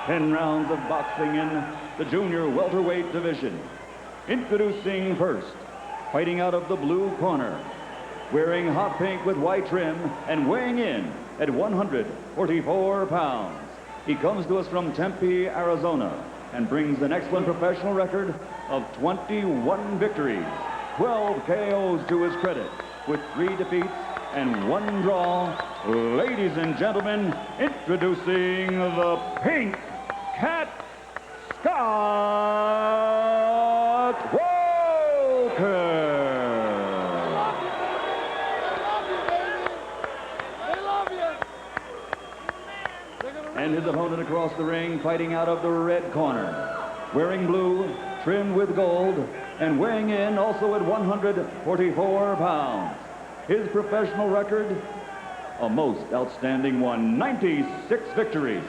10 rounds of boxing in the junior welterweight division. Introducing first, fighting out of the blue corner, wearing hot pink with white trim and weighing in at 144 pounds. He comes to us from Tempe, Arizona, and brings an excellent professional record of 21 victories, 12 KOs to his credit, with 3 defeats and 1 draw. Ladies and gentlemen, introducing the Pink Cat, Scott Walker. And his opponent across the ring, fighting out of the red corner, wearing blue, trimmed with gold, and weighing in also at 144 pounds. His professional record, a most outstanding one, 96 victories,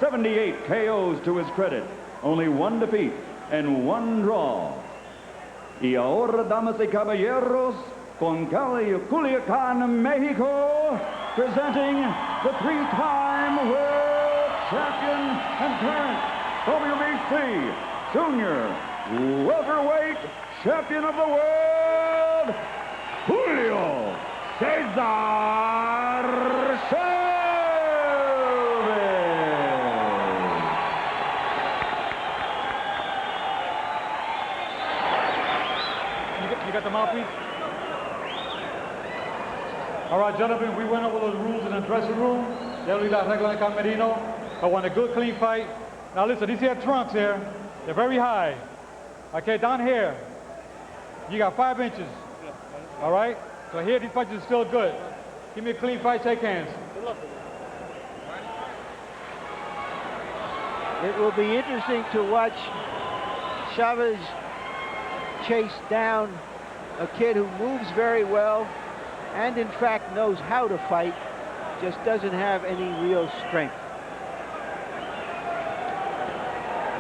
78 KOs to his credit, only 1 defeat and 1 draw. Y ahora, damas y caballeros, con Culiacan, Mexico, presenting the 3-time world champion and current WBC junior welterweight champion of the world, Julio Cesar Chavez. You got the mouthpiece? All right, gentlemen, we went over those rules in the dressing room. Ya lo la regla de camerino. I want a good, clean fight. Now listen, these here trunks here, they're very high. Okay, down here, you got 5 inches. All right? So here, these punches are still good. Give me a clean fight, shake hands. It will be interesting to watch Chavez chase down a kid who moves very well and in fact knows how to fight, just doesn't have any real strength.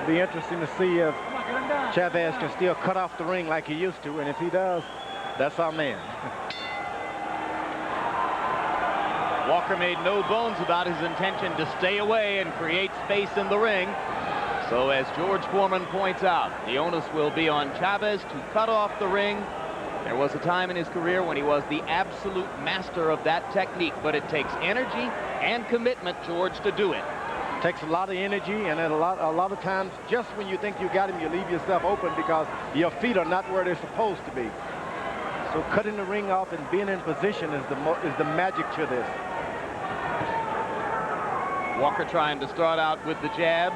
It'll be interesting to see if Chavez can still cut off the ring like he used to, and if he does, that's our man. Walker made no bones about his intention to stay away and create space in the ring. So as George Foreman points out, the onus will be on Chavez to cut off the ring. There was a time in his career when he was the absolute master of that technique, but it takes energy and commitment, George, to do it. Takes a lot of energy, and then a lot of times, just when you think you got him, you leave yourself open because your feet are not where they're supposed to be. So cutting the ring off and being in position is the magic to this. Walker trying to start out with the jab.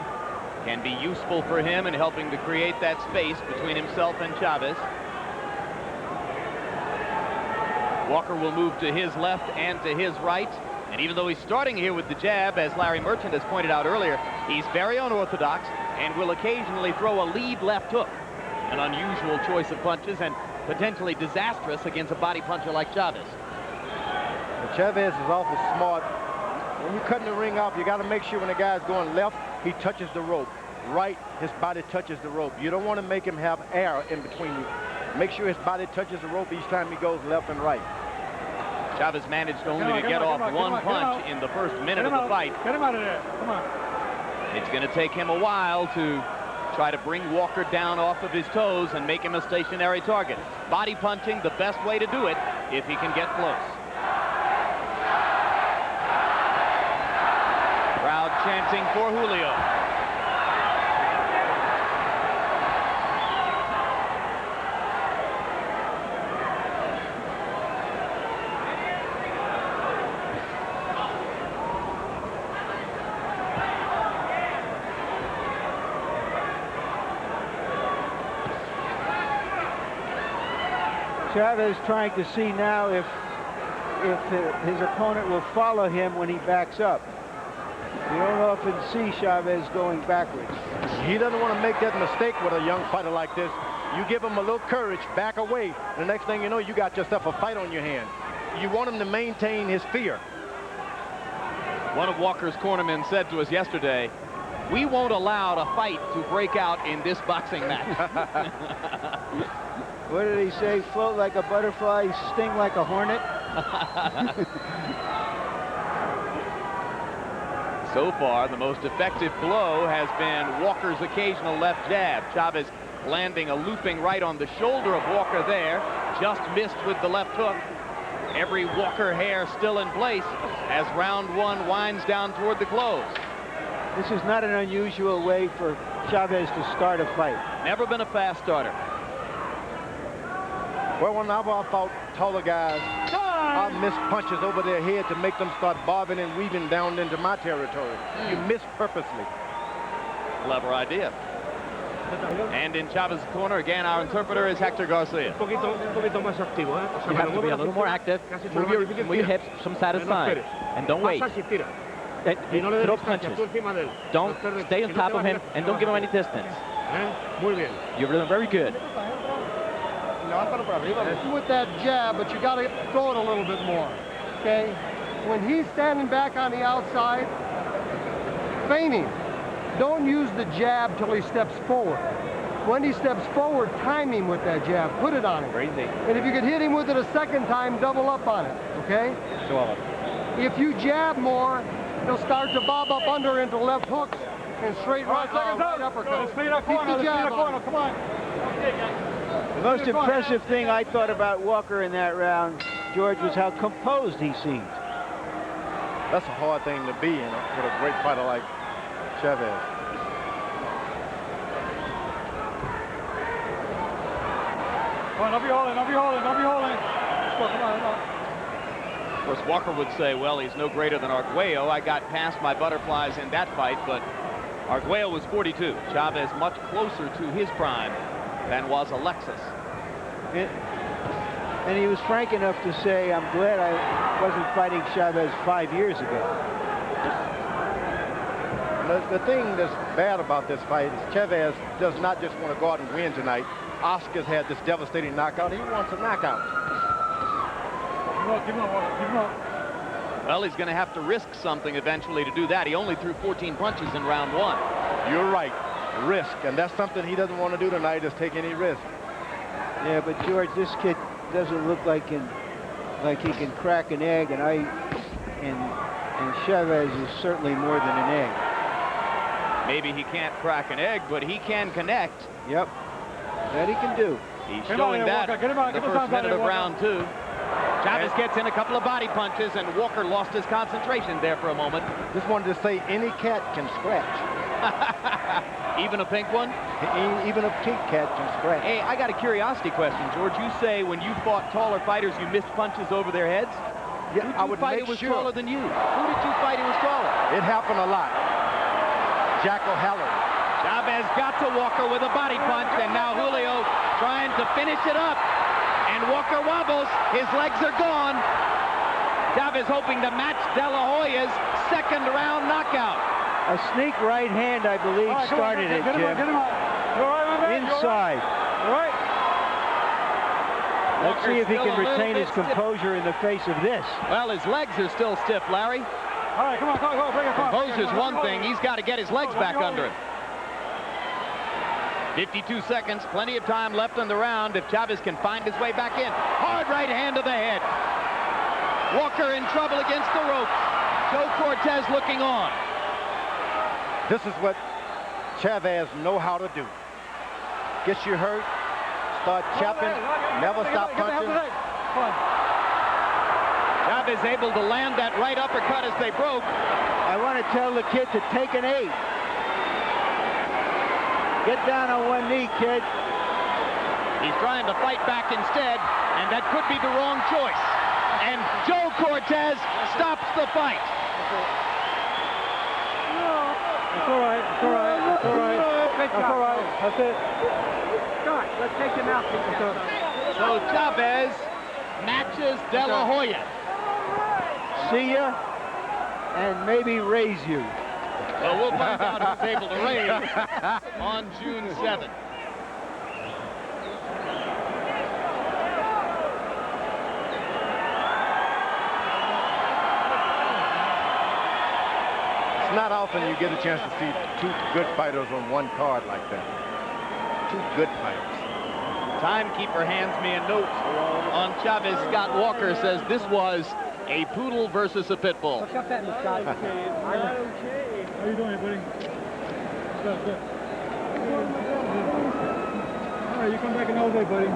Can be useful for him in helping to create that space between himself and Chavez. Walker will move to his left and to his right. And even though he's starting here with the jab, as Larry Merchant has pointed out earlier, he's very unorthodox and will occasionally throw a lead left hook. An unusual choice of punches and potentially disastrous against a body puncher like Chavez. But Chavez is awful smart. When you're cutting the ring off, you got to make sure when the guy's going left, he touches the rope. Right, his body touches the rope. You don't want to make him have air in between you. Make sure his body touches the rope each time he goes left and right. Chavez managed only to get off one punch in the first minute of the fight. Get him out of there. Come on. It's going to take him a while to try to bring Walker down off of his toes and make him a stationary target. Body punching, the best way to do it if he can get close. Crowd chanting for Julio. Chavez trying to see now if his opponent will follow him when he backs up. You don't often see Chavez going backwards. He doesn't want to make that mistake with a young fighter like this. You give him a little courage, back away. The next thing you know, you got yourself a fight on your hand. You want him to maintain his fear. One of Walker's cornermen said to us yesterday, "We won't allow a fight to break out in this boxing match." What did he say? Float like a butterfly, sting like a hornet? So far, the most effective blow has been Walker's occasional left jab. Chavez landing a looping right on the shoulder of Walker there. Just missed with the left hook. Every Walker hair still in place as round one winds down toward the close. This is not an unusual way for Chavez to start a fight. Never been a fast starter. Well, whenever I fought taller guys, I missed punches over their head to make them start bobbing and weaving down into my territory. You miss purposely. Clever idea. And in Chavez's corner, again, our interpreter is Hector Garcia. You have to be a little more active. Move your hips from side to side. And don't wait. Throw punches. Don't stay on top of him and don't give him any distance. You're doing very good. With that jab, but you got to throw it a little bit more. Okay? When he's standing back on the outside, feigning. Don't use the jab till he steps forward. When he steps forward, time him with that jab. Put it on him. Crazy. And if you could hit him with it a second time, double up on it. Okay? If you jab more, he'll start to bob up under into left hooks and straight right uppercut. Let's clean that corner. Let's clean that corner. Come on. The most impressive thing I thought about Walker in that round, George, was how composed he seemed. That's a hard thing to be in with a great fighter like Chavez. Come on, don't be holding, don't be holding, don't be holding. Come on, come on. Of course, Walker would say, well, he's no greater than Arguello. I got past my butterflies in that fight, but Arguello was 42. Chavez much closer to his prime than was Alexis. And he was frank enough to say, I'm glad I wasn't fighting Chavez 5 years ago. The thing that's bad about this fight is Chavez does not just want to go out and win tonight. Oscar's had this devastating knockout. He wants a knockout. Give him up, give him up. Well, he's going to have to risk something eventually to do that. He only threw 14 punches in round one. You're right. Risk. And that's something he doesn't want to do tonight, is take any risk. Yeah, but George, this kid doesn't look like he can crack an egg, and Chavez is certainly more than an egg. Maybe he can't crack an egg, but he can connect. Yep, that he can do. He's showing that the first minute of round two. Chavez gets in a couple of body punches, and Walker lost his concentration there for a moment. Just wanted to say any cat can scratch. Even a pink one? Even a pink cat can scratch. Hey, I got a curiosity question, George. You say when you fought taller fighters, you missed punches over their heads? Yeah, Who did I you would fight make who was sure. taller than you? Who did you fight who was taller? It happened a lot. Jack O'Halloran. Chavez got to Walker with a body punch, and now Julio trying to finish it up. And Walker wobbles. His legs are gone. Chavez hoping to match De La Hoya's second round knockout. A sneak right hand, I believe, started it, Jim. Get him up. You all right, my man? Inside. All right. Let's see if he Walker's can still a little retain his bit stiff. composure in the face of this. Well, his legs are still stiff, Larry. All right, come on, come on, bring it, come on. Composure's one thing. He's got to get his legs back under him. 52 seconds, plenty of time left in the round if Chavez can find his way back in. Hard right hand to the head. Walker in trouble against the ropes. Joe Cortez looking on. This is what Chavez know how to do. Gets you hurt, start chapping, never stop punching. Chavez able to land that right uppercut as they broke. I want to tell the kid to take an 8. Get down on one knee, kid. He's trying to fight back instead, and that could be the wrong choice. And Joe Cortez stops the fight. It's all right, it's all right, it's all right. That's all right, that's it. Start. Let's take him out. So Chavez matches De La Hoya. See ya, and maybe raise you. Well, we'll find out who's able to raise on June 7th. It's not often you get a chance to see two good fighters on one card like that. Two good fighters. Timekeeper hands me a note on Chavez. Scott Walker says this was A poodle versus a pit bull. How you doing, buddy? Good. All right, you come back another day, buddy.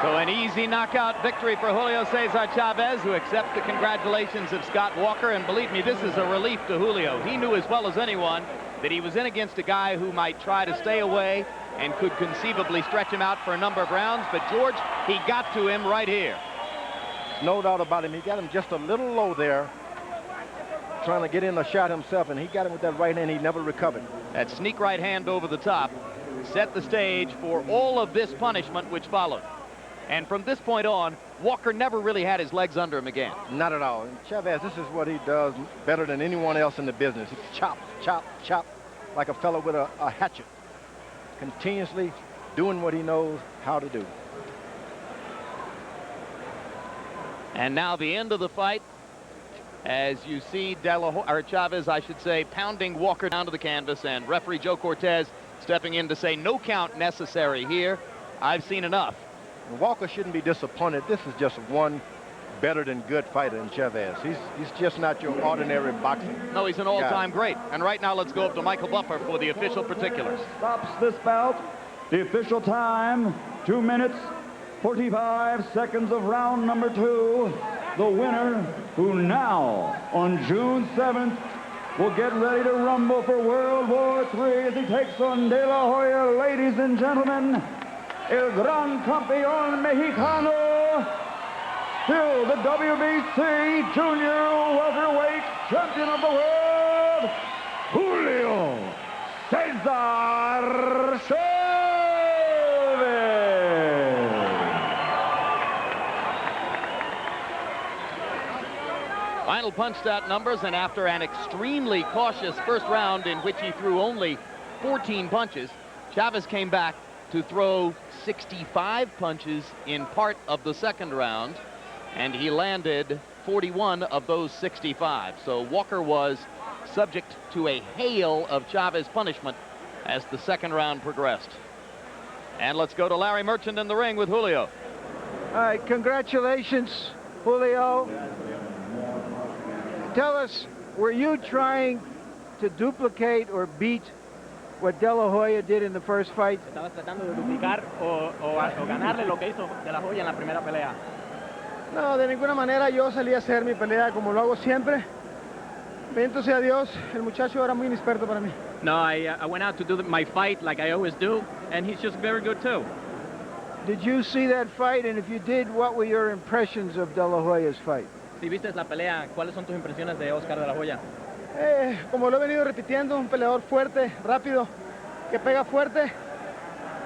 So an easy knockout victory for Julio Cesar Chavez, who accepts the congratulations of Scott Walker. And believe me, this is a relief to Julio. He knew as well as anyone that he was in against a guy who might try to stay away and could conceivably stretch him out for a number of rounds. But George, he got to him right here. No doubt about him. He got him just a little low there, trying to get in a shot himself, and he got him with that right hand. He never recovered. That sneak right hand over the top set the stage for all of this punishment which followed. And from this point on, Walker never really had his legs under him again. Not at all. And Chavez, this is what he does better than anyone else in the business. He chops, chop, chop, like a fellow with a hatchet, continuously doing what he knows how to do. And now the end of the fight, as you see Chavez, I should say, pounding Walker down to the canvas, and referee Joe Cortez stepping in to say no count necessary here. I've seen enough. Walker shouldn't be disappointed. This is just one better than good fighter in Chavez. He's just not your ordinary boxer. No, he's an all-time great. And right now, let's go up to Michael Buffer for the official particulars. Stops this bout. The official time, 2 minutes, 45 seconds of round number 2. The winner, who now, on June 7th, will get ready to rumble for World War III as he takes on De La Hoya. Ladies and gentlemen, El Gran Campeón Mexicano, still the WBC Junior Welterweight Champion of the World, Julio Cesar Chavez. Final punch stat numbers, and after an extremely cautious first round in which he threw only 14 punches, Chavez came back to throw 65 punches in part of the second round, and he landed 41 of those 65. So Walker was subject to a hail of Chavez punishment as the second round progressed. And let's go to Larry Merchant in the ring with Julio. All right, congratulations, Julio. Tell us, were you trying to duplicate or beat what De La Hoya did in the first fight? ¿Estabas tratando de duplicar o ganarle lo que hizo De La Hoya en la primera pelea? No, de ninguna manera. Yo salí a hacer mi pelea como lo hago siempre. Bendito sea Dios, el muchacho era muy inexperto para mí. No, I went out to do my fight like I always do, and he's just very good too. Did you see that fight? And if you did, what were your impressions of De La Hoya's fight? Si viste la pelea, ¿cuáles son tus impresiones de Oscar De La Hoya? Como lo he venido repitiendo, un peleador fuerte, rápido, que pega fuerte,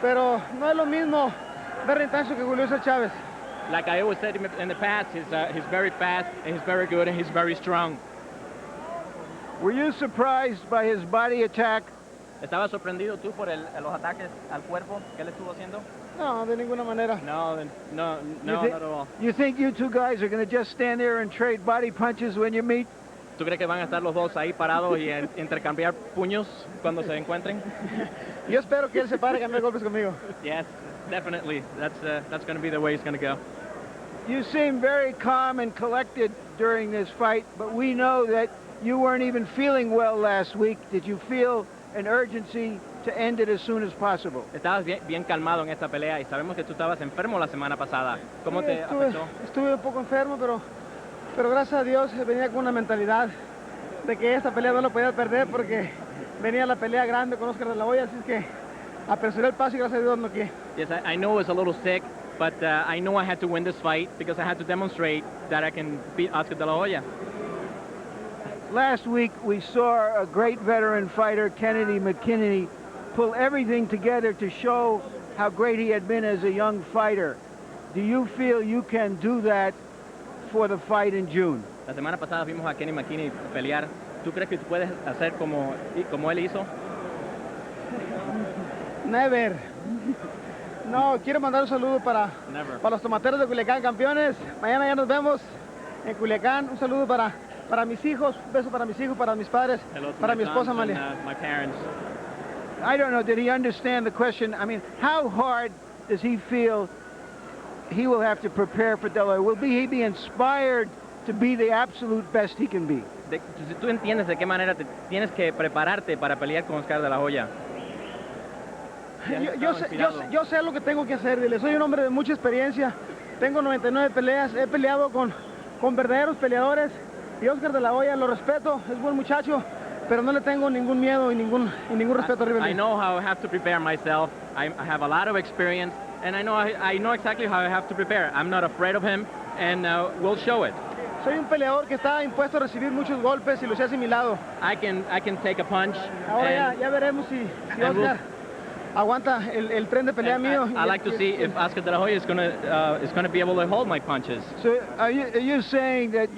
pero no es lo mismo ver intenso que Julio Cesar Chavez. Like I always said in the past, he's very fast, and he's very good, and he's very strong. Were you surprised by his body attack? ¿Estabas sorprendido tú por los ataques al cuerpo que él estuvo haciendo? No, de ninguna manera. No, not at all. You think you two guys are going to just stand there and trade body punches when you meet? ¿Tú crees que van a estar los dos ahí parados y intercambiar puños cuando se encuentren? Yo espero que él se pare a cambiar golpes conmigo. Yes, definitely. That's going to be the way it's going to go. You seem very calm and collected during this fight, but we know that you weren't even feeling well last week. Did you feel an urgency to end it as soon as possible? Estabas bien calmado en esta pelea y sabemos que tú estabas enfermo la semana pasada. ¿Cómo te afectó? Estuve un poco enfermo, pero gracias a Dios venía con una mentalidad de que esta pelea no la podía perder porque venía la pelea grande con Oscar De La Hoya, así es que apresuré el paso y gracias a Dios no quiero. Yes, I know I was a little sick, but I know I had to win this fight because I had to demonstrate that I can beat Oscar De La Hoya. Last week we saw a great veteran fighter, Kennedy McKinney, pull everything together to show how great he had been as a young fighter. Do you feel you can do that for the fight in June? La semana pasada vimos a Kenny McKinney pelear. ¿Tú crees que tú puedes hacer como él hizo? Never. No, quiero mandar un saludo para los tomateros de Culiacán, campeones. Mañana ya nos vemos en Culiacán. Un saludo para mis hijos, un beso para mis hijos, para mis padres, para mi esposa Amalia. My parents. I don't know, did he understand the question? I mean, how hard does he feel he will have to prepare for De La Hoya? Will he be inspired to be the absolute best he can be? ¿Tú entiendes de qué manera tienes que prepararte para pelear con Oscar De La Hoya? Yo sé lo que tengo que hacer, dile. Soy un hombre de mucha experiencia. Tengo 99 peleas. He peleado con verdaderos peleadores. Y Oscar De La Hoya lo respeto. Es buen muchacho. Pero no le tengo ningún miedo y ningún respeto a River. I know how I have to prepare myself. I have a lot of experience. And I know exactly how I have to prepare. I'm not afraid of him. And we'll show it. Soy un peleador que está impuesto a recibir muchos golpes y los he asimilado. I can take a punch. Ahora ya veremos si Oscar aguanta el tren de pelea mío. I like to see if Oscar De La Hoya is gonna be able to hold my punches. So are you saying that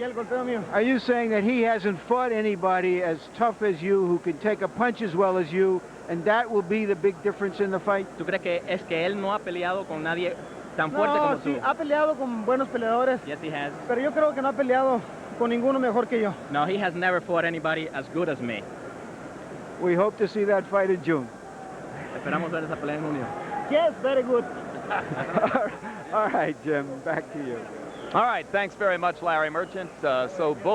he hasn't fought anybody as tough as you who can take a punch as well as you, and that will be the big difference in the fight? ¿Tú crees que es que él no ha peleado con nadie tan fuerte como tú? Sí, ha peleado con buenos peleadores. Yes, he has. Pero yo creo que no ha peleado con ninguno mejor que yo. No, he has never fought anybody as good as me. We hope to see that fight in June. Esperamos ver esa pelea en junio. Yes, very good. All right, Jim, back to you. All right, thanks very much, Larry Merchant. So both